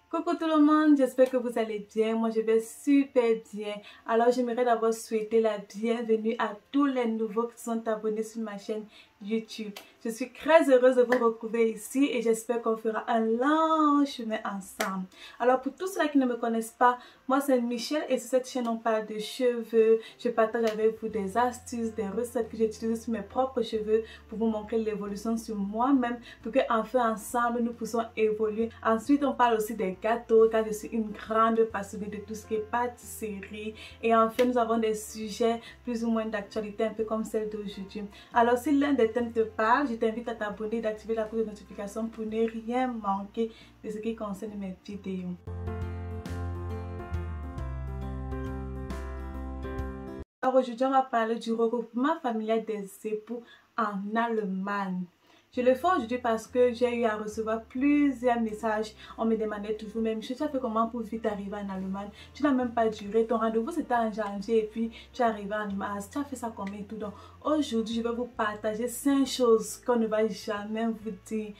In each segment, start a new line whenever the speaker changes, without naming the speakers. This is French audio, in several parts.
Coucou tout le monde, j'espère que vous allez bien. Moi je vais super bien. Alors j'aimerais d'abord souhaiter la bienvenue à tous les nouveaux qui sont abonnés sur ma chaîne YouTube. Je suis très heureuse de vous retrouver ici et j'espère qu'on fera un long chemin ensemble. Alors pour tous ceux qui ne me connaissent pas, moi c'est Michelle et sur cette chaîne on parle de cheveux. Je partage avec vous des astuces, des recettes que j'utilise sur mes propres cheveux pour vous montrer l'évolution sur moi-même pour que enfin ensemble nous puissions évoluer. Ensuite on parle aussi des gâteaux car je suis une grande passionnée de tout ce qui est pâtisserie. Et enfin nous avons des sujets plus ou moins d'actualité un peu comme celle d'aujourd'hui. Alors si l'un des thèmes te parle, je t'invite à t'abonner et d'activer la cloche de notification pour ne rien manquer de ce qui concerne mes vidéos. Alors aujourd'hui on va parler du regroupement familial des époux en Allemagne. Je le fais aujourd'hui parce que j'ai eu à recevoir plusieurs messages. On me demandait toujours même, tu as fait comment pour vite arriver en Allemagne? Tu n'as même pas duré. Ton rendez-vous c'était en janvier et puis tu es arrivé en mars. Tu as fait ça combien et tout? Donc aujourd'hui, je vais vous partager 5 choses qu'on ne va jamais vous dire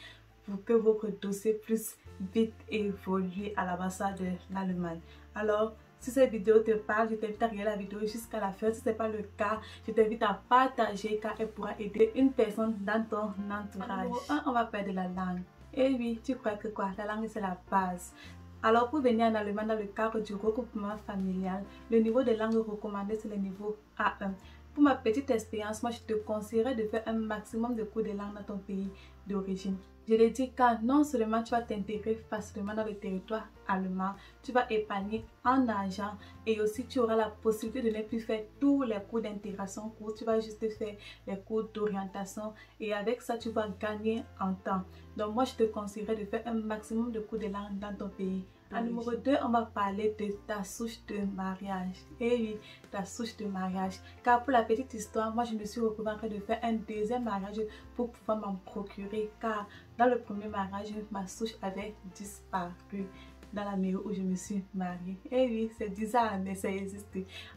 pour que votre dossier puisse vite évoluer à l'ambassade de l'Allemagne. Alors, si cette vidéo te parle, je t'invite à regarder la vidéo jusqu'à la fin. Si ce n'est pas le cas, je t'invite à partager car elle pourra aider une personne dans ton entourage. Numéro 1, on va parler de la langue. Et oui, tu crois que quoi? La langue c'est la base. Alors pour venir en Allemagne dans le cadre du regroupement familial, le niveau de langue recommandé c'est le niveau A1. Pour ma petite expérience, moi je te conseillerais de faire un maximum de cours de langue dans ton pays d'origine. Je l'ai dit car non seulement tu vas t'intégrer facilement dans le territoire allemand, tu vas épargner en argent et aussi tu auras la possibilité de ne plus faire tous les cours d'intégration courts, tu vas juste faire les cours d'orientation et avec ça tu vas gagner en temps. Donc moi je te conseillerais de faire un maximum de cours de langue dans ton pays. En numéro 2, on va parler de ta souche de mariage. Et oui, ta souche de mariage. Car pour la petite histoire, moi je me suis retrouvée en train de faire un deuxième mariage pour pouvoir m'en procurer. Car dans le premier mariage, ma souche avait disparu dans la mairie où je me suis mariée. Et oui, c'est bizarre, mais ça existe.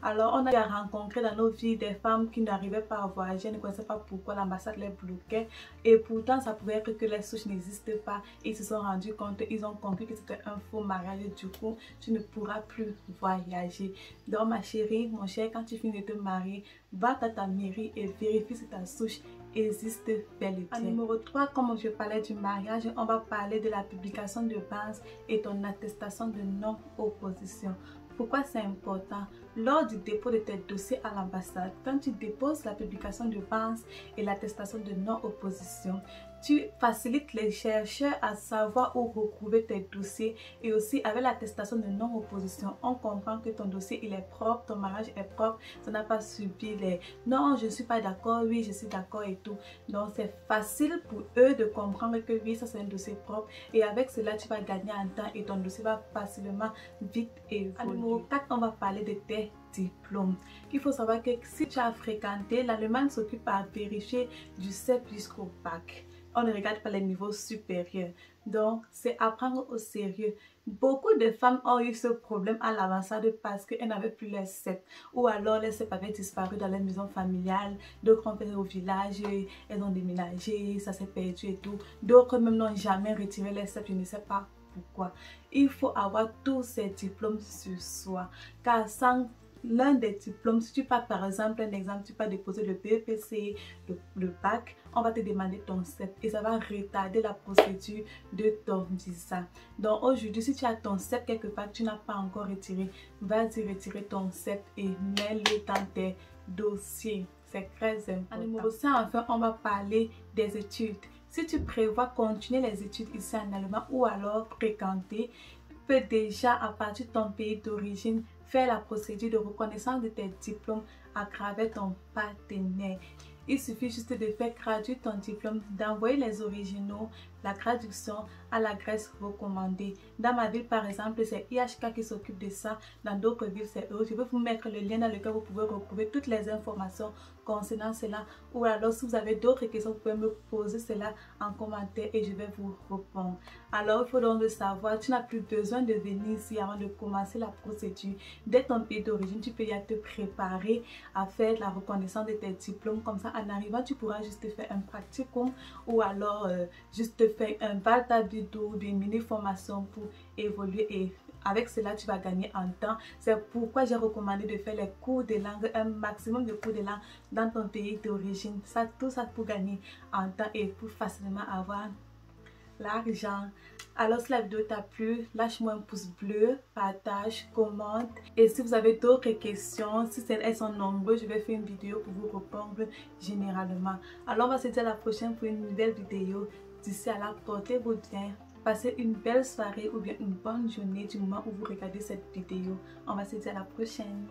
Alors, on a rencontré dans nos vies des femmes qui n'arrivaient pas à voyager, elles ne connaissaient pas pourquoi l'ambassade les bloquait. Et pourtant, ça pouvait être que les souches n'existent pas. Et ils se sont rendus compte, ils ont compris que c'était un faux mariage. Du coup, tu ne pourras plus voyager. Donc, ma chérie, mon cher, quand tu finis de te marier, va à ta mairie et vérifie si ta souche existe bel et bien. En numéro 3, comme je parlais du mariage, on va parler de la publication de base et ton attestation de non-opposition. Pourquoi c'est important? Lors du dépôt de tes dossiers à l'ambassade, quand tu déposes la publication de base et l'attestation de non-opposition, tu facilites les chercheurs à savoir où retrouver tes dossiers et aussi avec l'attestation de non-opposition, on comprend que ton dossier il est propre, ton mariage est propre, ça n'a pas subi les non je suis pas d'accord, oui je suis d'accord et tout. Donc c'est facile pour eux de comprendre que oui ça c'est un dossier propre et avec cela tu vas gagner en temps et ton dossier va facilement vite évoluer. En numéro 4, on va parler de tes diplômes. Il faut savoir que si tu as fréquenté, l'Allemagne s'occupe à vérifier du CEP jusqu'au bac. On ne regarde pas les niveaux supérieurs. Donc, c'est à prendre au sérieux. Beaucoup de femmes ont eu ce problème à l'ambassade parce qu'elles n'avaient plus les CEP. Ou alors, les CEP avaient disparu dans les maisons familiales. D'autres ont fait au village, elles ont déménagé, ça s'est perdu et tout. D'autres même n'ont jamais retiré les CEP, je ne sais pas pourquoi. Il faut avoir tous ces diplômes sur soi. Car sans l'un des diplômes, si tu pars par exemple, un exemple, tu pars déposer le BEPC, le bac, on va te demander ton CEP et ça va retarder la procédure de ton visa. Donc aujourd'hui, si tu as ton CEP quelque part, tu n'as pas encore retiré, vas-y retirer ton CEP et mets-le dans tes dossiers. C'est très important. En numéro 5, enfin, on va parler des études. Si tu prévois continuer les études ici en Allemagne ou alors fréquenter, tu peux déjà à partir de ton pays d'origine faire la procédure de reconnaissance de tes diplômes à travers ton partenaire. Il suffit juste de faire traduire ton diplôme, d'envoyer les originaux, la traduction à l'adresse recommandée. Dans ma ville par exemple, c'est IHK qui s'occupe de ça. Dans d'autres villes, c'est eux. Je vais vous mettre le lien dans lequel vous pouvez retrouver toutes les informations concernant cela. Ou alors si vous avez d'autres questions, vous pouvez me poser cela en commentaire et je vais vous répondre. Alors il faut donc le savoir, tu n'as plus besoin de venir ici avant de commencer la procédure. Dès ton pays d'origine, tu peux y te préparer à faire la reconnaissance de tes diplômes. Comme ça, en arrivant, tu pourras juste faire un practicum ou alors juste faire un balta vidéo ou une mini formation pour évoluer et avec cela tu vas gagner en temps. C'est pourquoi j'ai recommandé de faire les cours de langue, un maximum de cours de langue dans ton pays d'origine. Tout ça pour gagner en temps et pour facilement avoir l'argent. Alors si la vidéo t'a plu, lâche-moi un pouce bleu, partage, commente. Et si vous avez d'autres questions, si elles sont nombreuses, je vais faire une vidéo pour vous répondre généralement. Alors on va se dire à la prochaine pour une nouvelle vidéo. D'ici à là, portez-vous bien. Passez une belle soirée ou bien une bonne journée du moment où vous regardez cette vidéo. On va se dire à la prochaine.